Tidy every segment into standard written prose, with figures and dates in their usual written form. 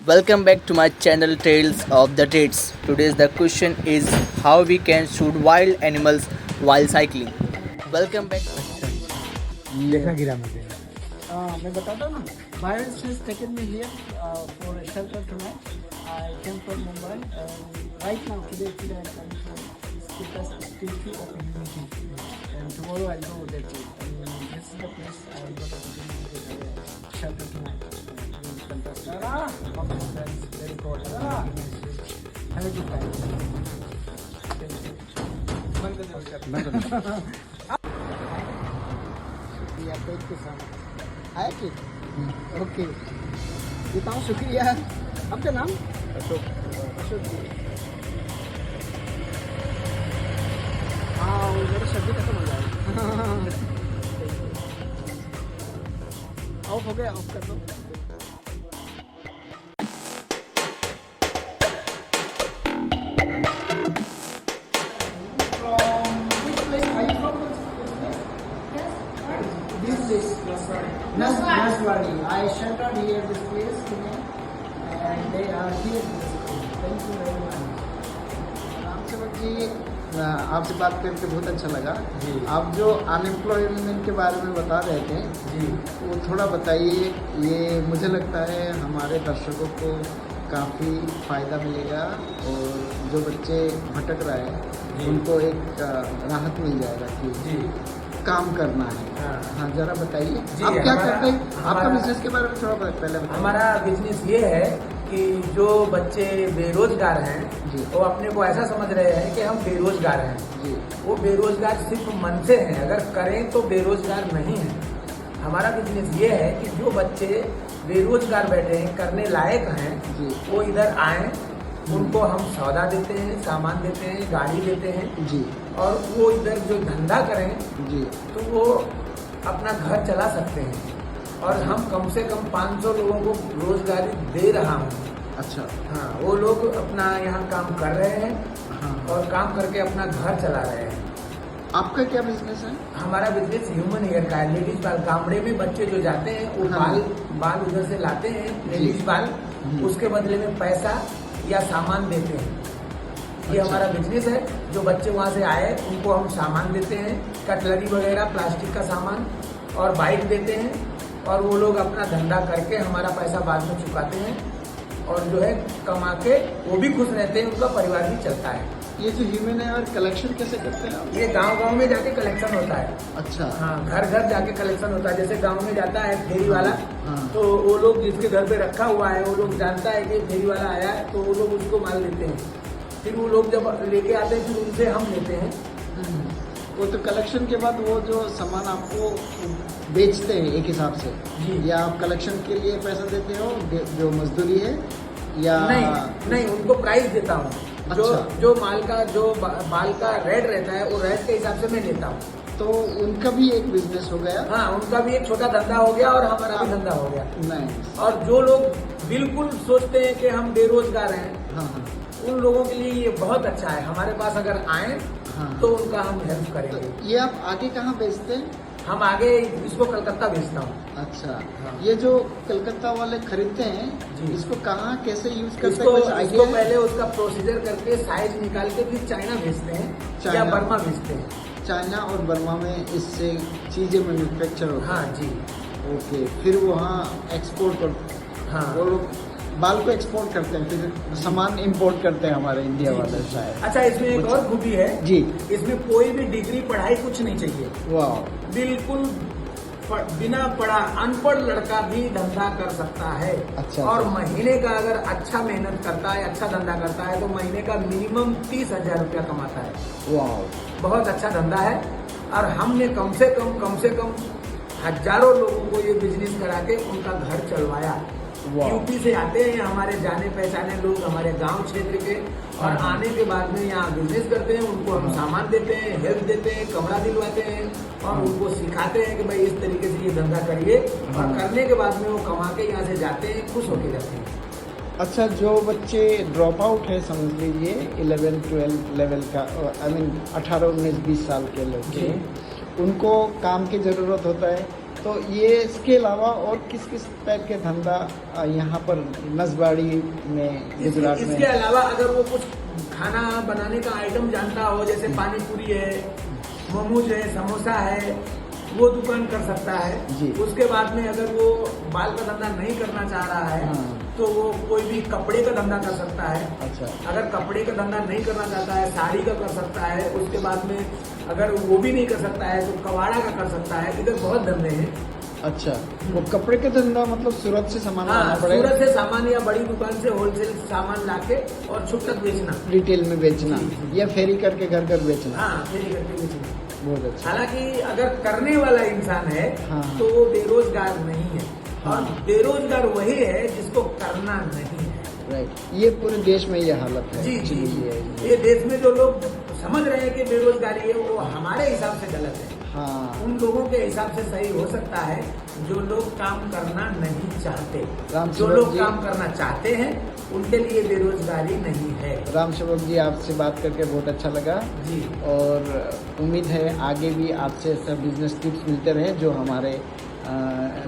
Welcome back to my channel Tales of the Trades. Today's the question is how we can shoot wild animals while cycling. Welcome back. देखना गिरा मुझे मैं बताता हूँ ना Virus has taken me here for a shelter tonight. I came from Mumbai and right now today I'm coming from Statue of Unity and tomorrow I'll go there too. And this is the place I got opportunity to have a shelter tonight. It's fantastic. Of my friends, very cold. Have a good time. या पेट के साथ आया कि okay बताओ शुक्रिया आपका नाम अशोक जी हाँ मेरा सब्जी खत्म हो जाएगा ऑफ हो गया ऑफ कर दो Naswari. I sheltered here this place today, and they are here. Thank you very much. Ramsevak जी आपसे बात करके बहुत अच्छा लगा आप जो अनएम्प्लॉयमेंट के बारे में बता रहे थे जी वो थोड़ा बताइए ये मुझे लगता है हमारे दर्शकों को काफ़ी फ़ायदा मिलेगा और जो बच्चे भटक रहे हैं उनको एक राहत मिल जाएगा कि जी काम करना है हाँ जरा बताइए आप क्या करते हैं आपका बिजनेस के बारे में थोड़ा पहले बताइए। हमारा बिजनेस ये है कि जो बच्चे बेरोजगार हैं वो अपने को ऐसा समझ रहे हैं कि हम बेरोजगार हैं जी वो बेरोजगार सिर्फ मन से हैं अगर करें तो बेरोजगार नहीं है। हमारा बिजनेस ये है कि जो बच्चे बेरोजगार बैठे हैं करने लायक हैं वो इधर आए उनको हम सौदा देते हैं सामान देते हैं गाड़ी देते हैं जी और वो इधर जो धंधा करें जी तो वो अपना घर चला सकते हैं और हम कम से कम 500 लोगों को रोजगारी दे रहा हूँ। अच्छा हाँ वो लोग अपना यहाँ काम कर रहे हैं हाँ और काम करके अपना घर चला रहे हैं। आपका क्या बिजनेस है हमारा बिजनेस ह्यूमन हेयर का है। लेडीज बाल गामड़े में बच्चे जो जाते हैं वो हाँ। बाल उधर से लाते हैं लेडीज बाल उसके बदले में पैसा या सामान देते हैं। ये अच्छा। हमारा बिजनेस है। जो बच्चे वहाँ से आए उनको हम सामान देते हैं कटलरी वगैरह प्लास्टिक का सामान और बाइक देते हैं और वो लोग अपना धंधा करके हमारा पैसा बाद में चुकाते हैं और जो है कमा के वो भी खुश रहते हैं उनका परिवार भी चलता है। ये जो ह्यूमन है और कलेक्शन कैसे करते हैं आप? ये गांव में जाके कलेक्शन होता है। अच्छा हाँ घर जाके कलेक्शन होता है। जैसे गांव में जाता है फेरी वाला हाँ। तो वो लोग जिसके घर पे रखा हुआ है वो लोग जानता है कि फेरी वाला आया है तो वो लोग उसको माल लेते हैं। फिर वो लोग जब लेके आते हैं फिर उनसे हम लेते हैं। वो तो कलेक्शन के बाद वो जो सामान आपको बेचते हैं एक हिसाब से जी या आप कलेक्शन के लिए पैसा देते हो जो मजदूरी है या नहीं उनको प्राइस देता हूँ। अच्छा। जो माल का रेट रहता है वो रेट के हिसाब से मैं लेता हूँ। तो उनका भी एक बिजनेस हो गया। हाँ उनका भी एक छोटा धंधा हो गया और हमारा भी धंधा हो गया। नहीं और जो लोग बिल्कुल सोचते हैं कि हम बेरोजगार हैं हाँ हाँ उन लोगों के लिए ये बहुत अच्छा है। हमारे पास अगर आए हाँ। तो उनका हम हेल्प करेंगे। तो ये आप आगे कहाँ बेचते हैं? हम आगे इसको कलकत्ता भेजता हूँ। अच्छा हाँ। ये जो कलकत्ता वाले खरीदते हैं जी। इसको कहाँ कैसे यूज करते इसको हैं? इसको पहले उसका प्रोसीजर करके साइज निकाल के फिर चाइना भेजते हैं या चाइना। बर्मा भेजते हैं। चाइना और बर्मा में इससे चीजें मैन्युफैक्चर होती हाँ जी ओके फिर वहाँ एक्सपोर्ट कर हाँ वो लोग बाल को एक्सपोर्ट करते हैं फिर सामान इंपोर्ट करते हैं हमारे इंडिया वाले शायद। अच्छा इसमें एक और खूबी है जी इसमें कोई भी डिग्री पढ़ाई कुछ नहीं चाहिए। वाह बिल्कुल बिना पढ़ा अनपढ़ लड़का भी धंधा कर सकता है। अच्छा, और अच्छा। महीने का अगर अच्छा मेहनत करता है अच्छा धंधा करता है तो महीने का मिनिमम 30,000 रुपया कमाता है। वाह बहुत अच्छा धंधा है और हमने कम से कम हजारों लोगों को ये बिजनेस करा के उनका घर चलवाया। यूपी से आते हैं हमारे जाने पहचाने लोग हमारे गांव क्षेत्र के और आने के बाद में यहाँ बिजनेस करते हैं उनको हम सामान देते हैं हेल्प देते हैं कमरा दिलवाते हैं और उनको सिखाते हैं कि भाई इस तरीके से ये धंधा करिए और करने के बाद में वो कमा के यहाँ से जाते हैं खुश होके जाते हैं। अच्छा जो बच्चे ड्रॉप आउट है समझ लीजिए 11-12 लेवल का आई मीन 18-19-20 साल के लड़के उनको काम की ज़रूरत होता है तो ये इसके अलावा और किस किस टाइप के धंधा यहाँ पर नसबाड़ी में गुजरात में? इसके अलावा अगर वो कुछ खाना बनाने का आइटम जानता हो, जैसे पानी पूरी है, मोमोज है, समोसा है, वो दुकान कर सकता है जी। उसके बाद में अगर वो बाल का धंधा नहीं करना चाह रहा है हाँ। तो वो कोई भी कपड़े का धंधा कर सकता है। अच्छा। अगर कपड़े का धंधा नहीं करना चाहता है, साड़ी का कर सकता है। उसके बाद में अगर वो भी नहीं कर सकता है तो कबाड़ा का कर सकता है। इधर बहुत धंधे हैं। अच्छा, वो कपड़े का धंधा मतलब सूरत से सामान हाँ, लाना पड़ेगा? सूरत से सामान या बड़ी दुकान से होलसेल सामान लाके और छुट तक बेचना। रिटेल में बेचना जी। या फेरी करके घर घर बेचना? हाँ, फेरी करके बेचना। बहुत अच्छा। हालांकि अगर करने वाला इंसान है हाँ। तो वो बेरोजगार नहीं है। हाँ। और बेरोजगार वही है जिसको करना नहीं है। राइट, ये पूरे देश में ये हालत है। जी जी ये ये देश में जो लोग समझ रहे हैं कि बेरोजगारी है, वो हमारे हिसाब से गलत है। हाँ। उन लोगों के हिसाब से सही हो सकता है जो लोग काम करना नहीं चाहते। राम जो सेवक लोग जी- काम करना चाहते हैं उनके लिए बेरोजगारी नहीं है। राम सेवक जी, आपसे बात करके बहुत अच्छा लगा जी। और उम्मीद है आगे भी आपसे ऐसा बिजनेस टिप्स मिलते रहे जो हमारे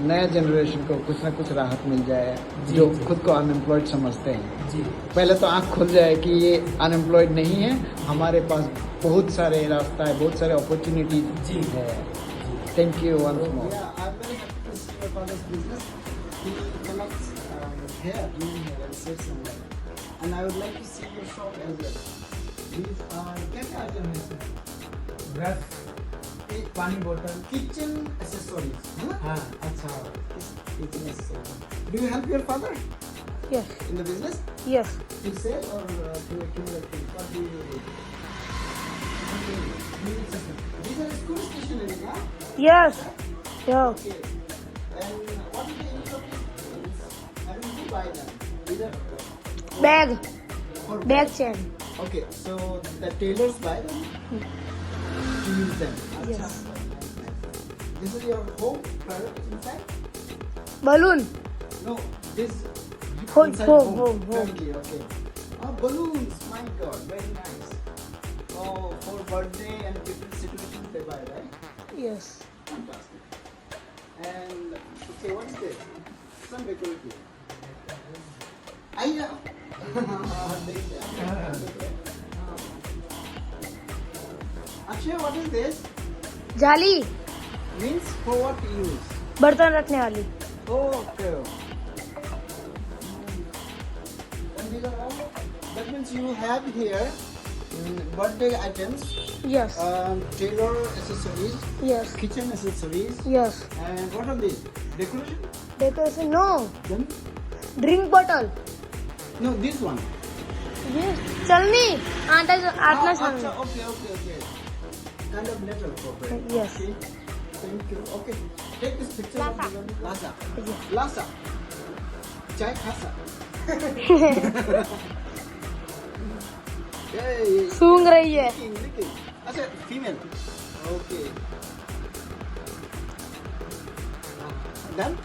नया जनरेशन को कुछ ना कुछ राहत मिल जाए, जी, जो जी। खुद को अनएम्प्लॉयड समझते हैं। जी। पहले तो आंख खुल जाए कि ये अनएम्प्लॉयड नहीं है, हमारे पास बहुत सारे रास्ता है, बहुत सारे अपॉर्चुनिटी जी। है। Thank you once more. Brush, पानी बोतल, किचन एक्सेसरीज है ना? हाँ। अच्छा, kitchen accessories. Do you help your father Yes, in the business? yes, To sell or to accumulate things? What do you do? Okay, these are school stationery, huh? yes, yeah, Okay. And what is the income of these? Having to buy them? These are bag, for bag chain, Okay, so the tailors buy them to use them. yes, This is your home product inside? balloon, No, this Home, inside home. Turkey, okay. Oh, balloons, my God, very nice. Oh, for birthday and different situations they buy, right? yes, Fantastic. And okay, what is this? Some decorative. Ayya. Akshay, what is this? जाली, Means for what use? बर्तन रखने वाली, Okay. And these are all, that means you have here birthday items, yes, tailor accessories, yes, kitchen accessories, yes, and what are these? Decoration? decoration, no, Then? drink bottle, No, this one. yes, चलनी, आटा आटना Ah, छाननी, okay. Kind of metal corporate. Yes. Okay. Thank you. Okay. Take this picture. Lasa. Lasa. Yes. Lasa. Chai khasa. Hey. सूंघ रही है, Licking. अच्छा, female. Okay. Done?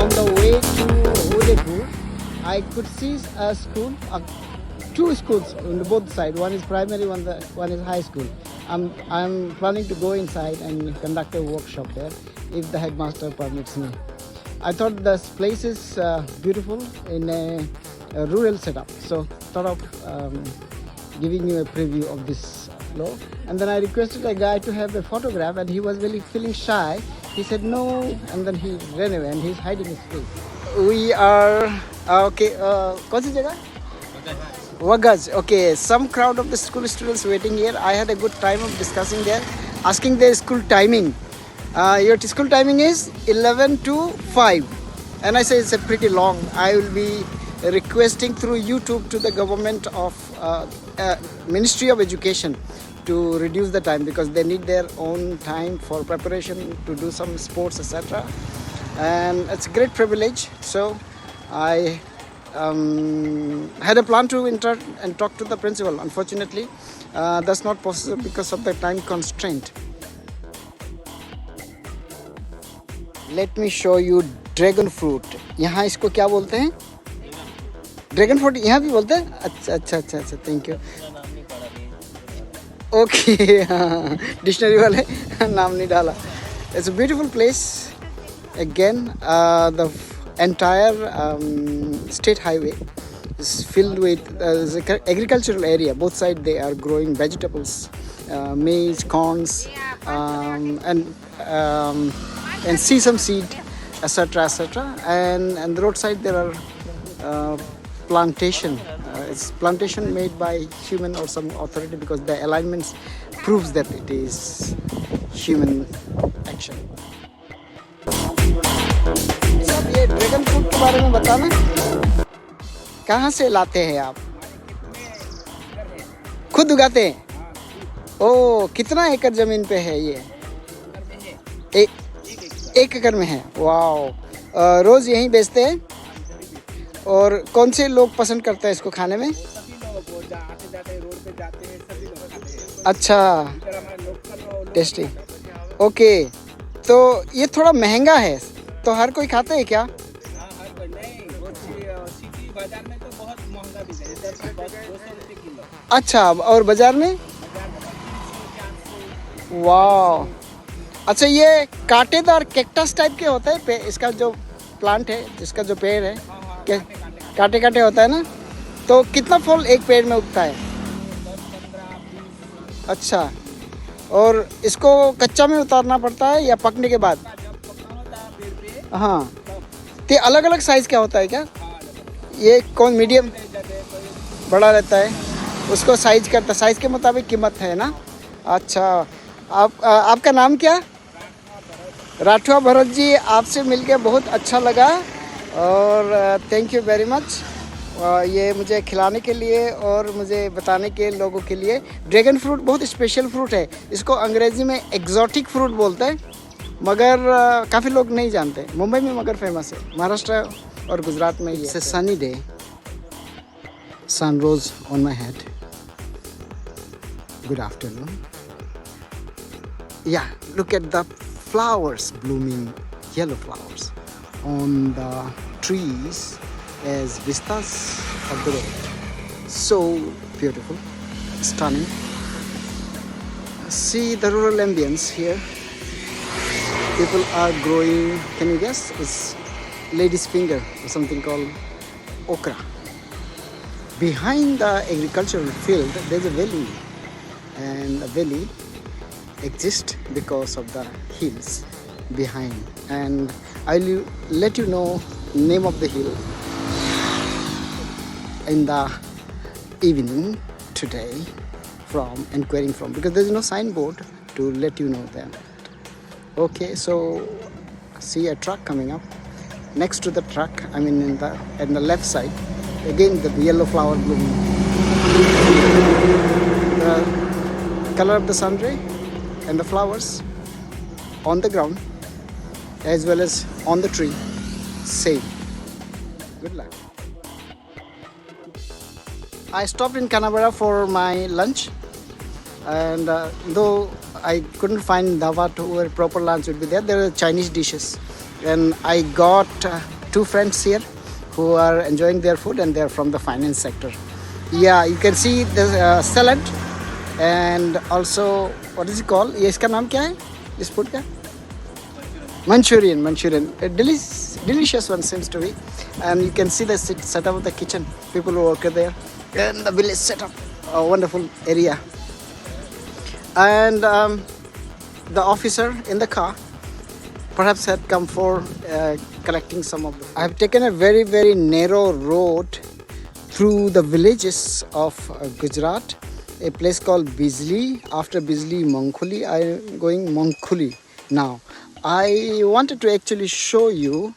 On the way to Udaipur, I could see a school, two schools on both sides. One is primary, one is high school. I'm planning to go inside and conduct a workshop there if the headmaster permits me. I thought this place is beautiful in a rural setup, so thought of giving you a preview of this floor. And then I requested a guy to have a photograph, and he was really feeling shy. He said no, and then he ran away, and he's hiding his face. We are okay. कौन सी जगह? Wagaj. Okay, some crowd of the school students waiting here. I had a good time of discussing there, asking their school timing. Your school timing is 11 to 5, and I say it's a pretty long. I will be requesting through YouTube to the government of Ministry of Education to reduce the time, because they need their own time for preparation to do some sports, etc. And it's a great privilege. So I had a plan to enter and talk to the principal. Unfortunately, that's not possible because of the time constraint. Let me show you dragon fruit. यहाँ इसको क्या बोलते हैं? Dragon fruit यहाँ भी बोलते हैं? अच्छा अच्छा अच्छा अच्छा, थैंक यू. ओके, हाँ, डिक्शनरी वाले नाम नहीं डाला. It's a beautiful place. Again, the entire state highway is filled with agricultural area. Both sides they are growing vegetables, maize, corns, and sesame seed, etc., etc. And the roadside there are plantation. It's plantation made by human or some authority because the alignments proves that it is human action. सब ये dragon fruit के बारे में बताना. कहाँ से लाते हैं आप? खुद उगाते हैं? ओ, कितना एकड़ जमीन पे है ये? एक एकड़ में है. वाओ. रोज यहीं बेचते हैं? और कौन से लोग पसंद करते हैं इसको खाने में? अच्छा, टेस्टी. ओके, तो ये थोड़ा महंगा है, तो हर कोई खाता है क्या? अच्छा, और बाजार में? वाह. अच्छा, ये कांटेदार कैक्टस टाइप के होता है इसका जो प्लांट है, इसका जो पेड़ है, कांटे कांटे होता है ना. तो कितना फल एक पेड़ में उगता है? अच्छा, और इसको कच्चा में उतारना पड़ता है या पकने के बाद? हाँ. तो अलग अलग साइज का होता है क्या? ये कौन मीडियम बड़ा रहता है, उसको साइज करता, साइज के मुताबिक कीमत है ना. अच्छा, आपका नाम क्या? राठवा भरत जी, आपसे मिलके बहुत अच्छा लगा और थैंक यू वेरी मच. ये मुझे खिलाने के लिए और मुझे बताने के लोगों के लिए. ड्रैगन फ्रूट बहुत स्पेशल फ्रूट है. इसको अंग्रेज़ी में एक्जॉटिक फ्रूट बोलते हैं, मगर काफ़ी लोग नहीं जानते. मुंबई में मगर फेमस है, महाराष्ट्र और गुजरात में. ये sunny day, sun rose on my head. Good afternoon. Yeah, look at the flowers blooming, yellow flowers on the trees as vistas of the road. So beautiful, stunning. See the rural ambience here. People are growing, can you guess? It's lady's finger or something called okra. Behind the agricultural field there's a valley, and the valley exist because of the hills behind, and I'll let you know name of the hill in the evening today from inquiring from, because there's no signboard to let you know that. Okay, so see a truck coming up. Next to the truck, I mean in the left side, again the yellow flower blooming. The color of the sun ray and the flowers on the ground as well as on the tree, same. Good luck. I stopped in Canberra for my lunch, and though I couldn't find dhaba where proper lunch would be there, there were Chinese dishes, and I got two friends here who are enjoying their food, and they're from the finance sector. Yeah, you can see the salad and also what is it called? ये इसका नाम क्या है इस food का? Manchurian. A delicious one seems to be, and you can see the setup of the kitchen. People who work there, and the village setup, a wonderful area. And the officer in the car perhaps had come for collecting some of them. I have taken a very, very narrow road through the villages of Gujarat, a place called Bijli. After Bijli, Mongkhuli. I am going Mongkhuli now. I wanted to actually show you,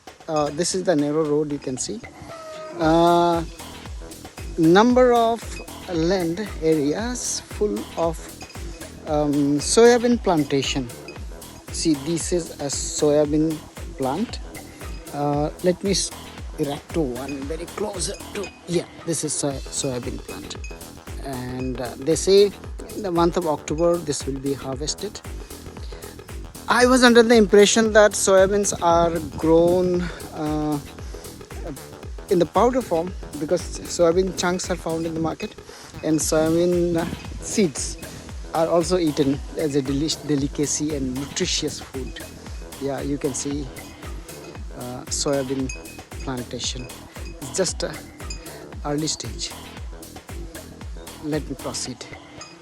this is the narrow road you can see. Number of land areas full of soybean plantation. See, this is a soybean plant. Let me erecto one very closer to, yeah, this is soybean plant. And they say in the month of October this will be harvested. I was under the impression that soybeans are grown in the powder form, because soybean chunks are found in the market, and soybean seeds are also eaten as a delicacy and nutritious food. Yeah, you can see soybean plantation. It's just a early stage. Let me proceed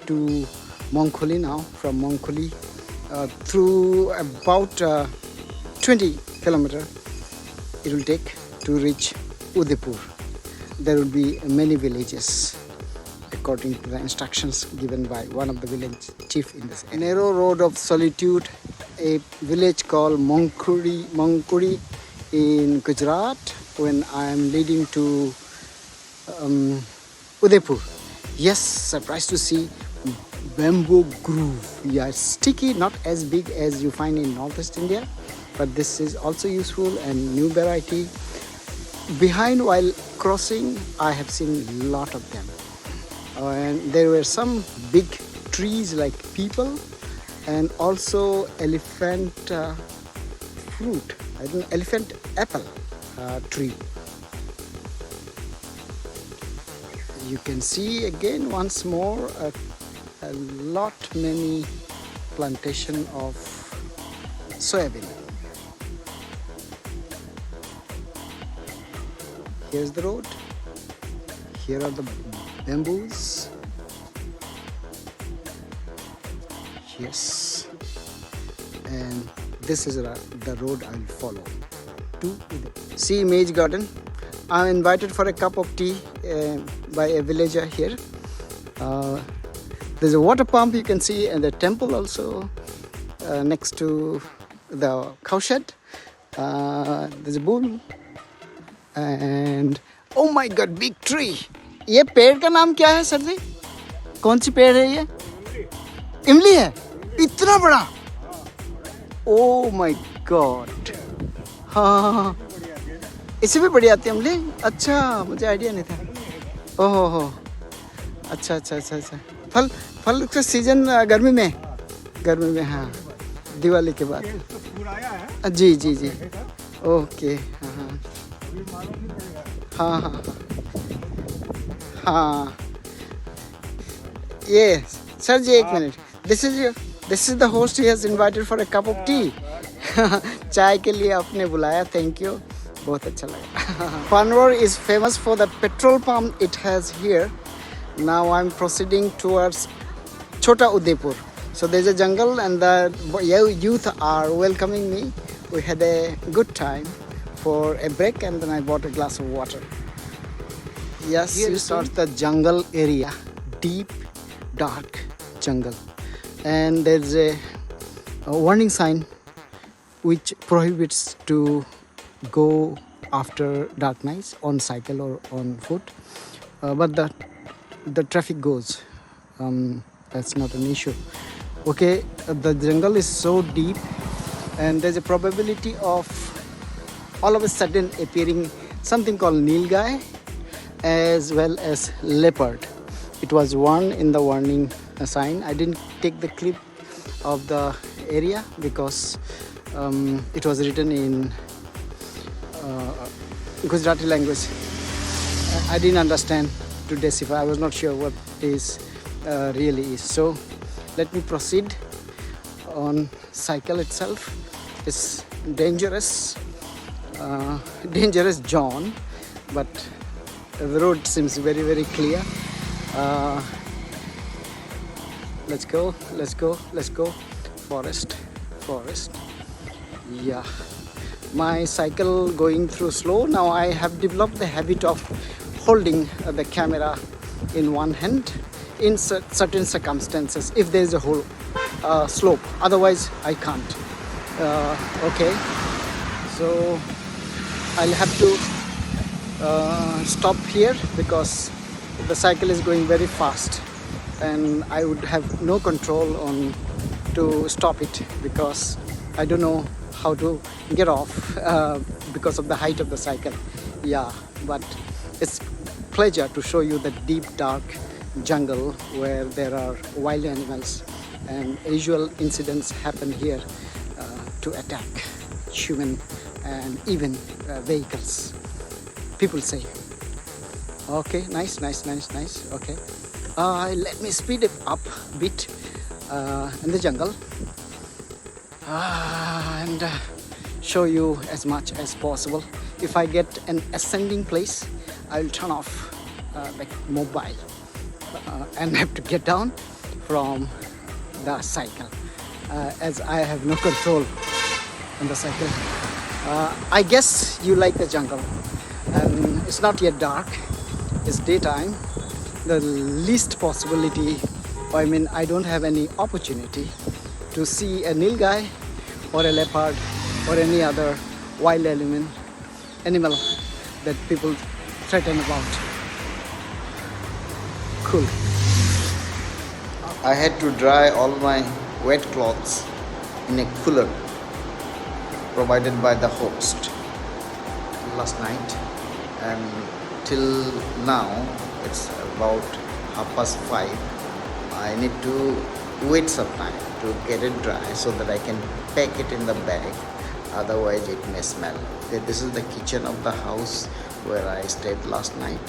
to Mongkholi now. From Mongkholi through about 20 kilometers it will take to reach Udaipur. There will be many villages according to the instructions given by one of the village chief in this area. Narrow road of solitude, a village called Mongkholi in Gujarat, when I am leading to Udaipur. Yes, surprised to see bamboo grove. Yeah, it's sticky, not as big as you find in Northeast India, but this is also useful and new variety. Behind, while crossing, I have seen a lot of them. And there were some big trees like people, and also elephant fruit, I don't know, elephant apple tree. You can see again once more a lot many plantation of soybean. Here's the road. Here are the bamboos. Yes. And this is the road I will follow to see Mage Garden. I'm invited for a cup of tea by a villager here. There's a water pump you can see, and the temple also next to the cowshed. There's a bull, and oh my god, big tree. ये पेड़ का नाम क्या है sir जी? कौन सी पेड़ है ये? इमली है? इतना बड़ा? Oh my god. हाँ, इससे भी बड़ी आती है इमली? अच्छा, मुझे आइडिया नहीं था। ओहो हो, अच्छा अच्छा अच्छा अच्छा। फल का सीजन गर्मी में, हाँ, दिवाली के बाद। जी जी जी, ओके, हाँ हाँ हाँ। ये सर जी एक minute, this is the host, he has invited for a cup of T. चाय के लिए आपने बुलाया, थैंक यू, बहुत अच्छा लगा। Panwar is famous for the petrol pump it has here. Now I'm proceeding towards Chota Udaipur. So there's a jungle and the youth are welcoming me. We had a good time for a break, and then I bought a glass of water. Yes, here starts the jungle area, deep, dark jungle. And there's a warning sign which prohibits to go after dark nights on cycle or on foot. But the traffic goes. That's not an issue. Okay, the jungle is so deep, and there's a probability of all of a sudden appearing something called nilgai as well as leopard. It was warned in the warning sign. I didn't take the clip of the area because it was written in Gujarati language. I didn't understand to decipher. I was not sure what is really is. So let me proceed on cycle itself. It's dangerous, dangerous John, but the road seems very, very clear. Let's go. Forest. Yeah. My cycle going through slow. Now I have developed the habit of holding the camera in one hand in certain circumstances if there is a whole slope. Otherwise I can't. Okay. So I'll have to stop here because the cycle is going very fast, and I would have no control on to stop it because I don't know how to get off because of the height of the cycle. Yeah, but it's pleasure to show you the deep dark jungle where there are wild animals and usual incidents happen here to attack human and even vehicles. People say. Okay, nice. Okay, let me speed it up a bit in the jungle and show you as much as possible. If I get an ascending place, I'll turn off like mobile and have to get down from the cycle as I have no control on the cycle. I guess you like the jungle, and it's not yet dark, it's daytime. The least possibility, I don't have any opportunity to see a nilgai or a leopard or any other wild animal that people threaten about. Cool. I had to dry all my wet clothes in a cooler provided by the host last night, and till now it's about 5:30. I need to wait some time to get it dry so that I can pack it in the bag, otherwise it may smell. Okay, this is the kitchen of the house where I stayed last night,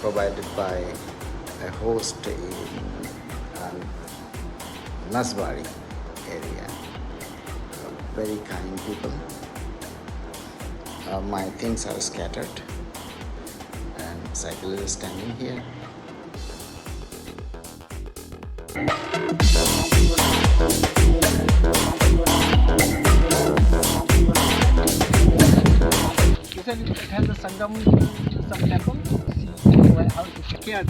provided by a host in Nasbari area. Very kind people. My things are scattered and cycle is standing here. Usually it has a Sangam, some temple. See how to take care.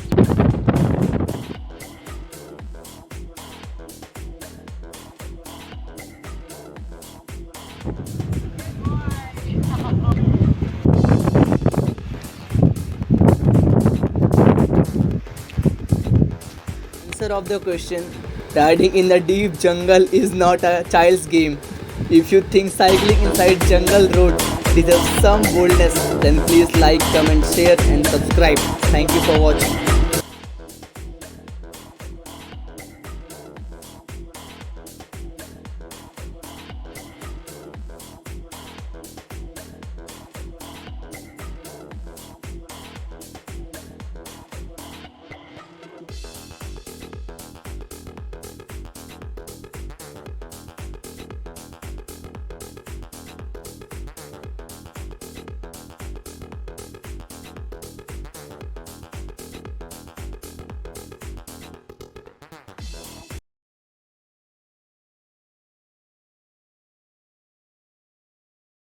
Answer of the question: riding in the deep jungle is not a child's game. If you think cycling inside jungle road deserves some boldness, then please like, comment, share and subscribe. Thank you for watching.